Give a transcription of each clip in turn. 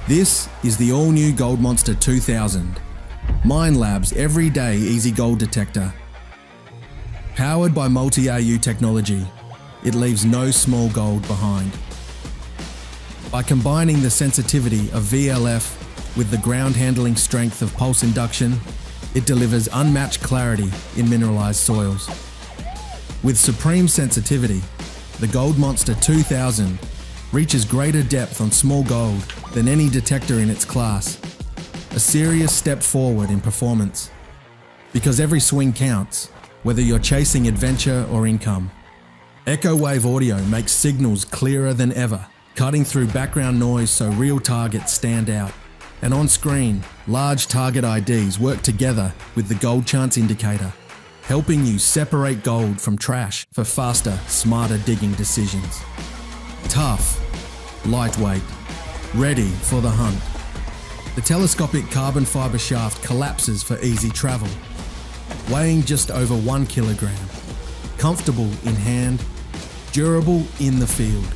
This is the all-new Gold Monster 2000, Minelab's everyday easy gold detector. Powered by multi-AU technology, it leaves no small gold behind. By combining the sensitivity of VLF with the ground-handling strength of pulse induction, it delivers unmatched clarity in mineralized soils. With supreme sensitivity, the Gold Monster 2000 reaches greater depth on small gold than any detector in its class, a serious step forward in performance. Because every swing counts, whether you're chasing adventure or income. Echo wave audio makes signals clearer than ever, cutting through background noise so real targets stand out. And on screen, large target IDs work together with the gold chance indicator, helping you separate gold from trash for faster, smarter digging decisions. Tough, lightweight, ready for the hunt. The telescopic carbon fiber shaft collapses for easy travel, weighing just over 1 kilogram. Comfortable in hand, durable in the field.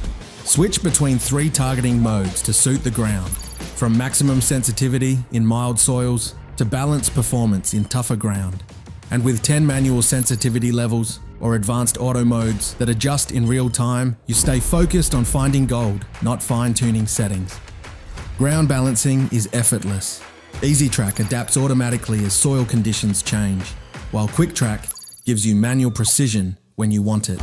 Switch between 3 targeting modes to suit the ground, from maximum sensitivity in mild soils to balanced performance in tougher ground. And with 10 manual sensitivity levels or advanced auto modes that adjust in real time, you stay focused on finding gold, not fine-tuning settings. Ground balancing is effortless. Easy Track adapts automatically as soil conditions change, while Quick Track gives you manual precision when you want it.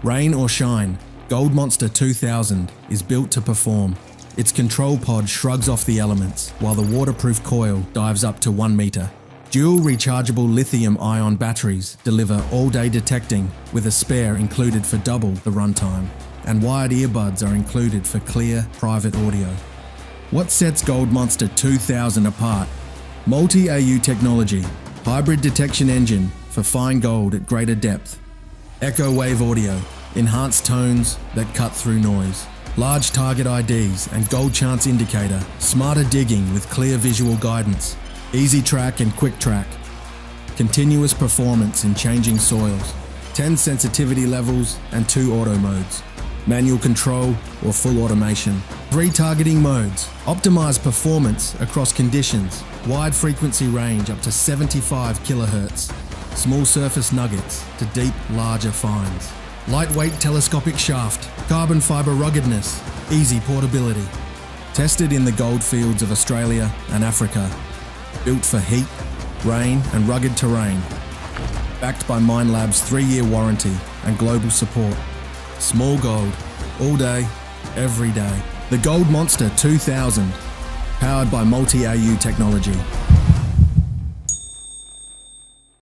Rain or shine, Gold Monster 2000 is built to perform. Its control pod shrugs off the elements, while the waterproof coil dives up to 1 meter. Dual rechargeable lithium-ion batteries deliver all-day detecting with a spare included for double the runtime, and wired earbuds are included for clear, private audio. What sets Gold Monster 2000 apart? Multi-AU technology, hybrid detection engine for fine gold at greater depth, echo wave audio, enhanced tones that cut through noise, large target IDs and gold chance indicator, smarter digging with clear visual guidance, Easy Track and Quick Track, continuous performance in changing soils, 10 sensitivity levels and 2 auto modes, manual control or full automation, 3 targeting modes, optimize performance across conditions, wide frequency range up to 75 kHz, small surface nuggets to deep, larger finds, lightweight telescopic shaft, carbon fiber ruggedness, easy portability. Tested in the gold fields of Australia and Africa. Built for heat, rain and rugged terrain. Backed by Minelab's 3-year warranty and global support. Small gold, all day, every day. The Gold Monster 2000, powered by multi-AU technology.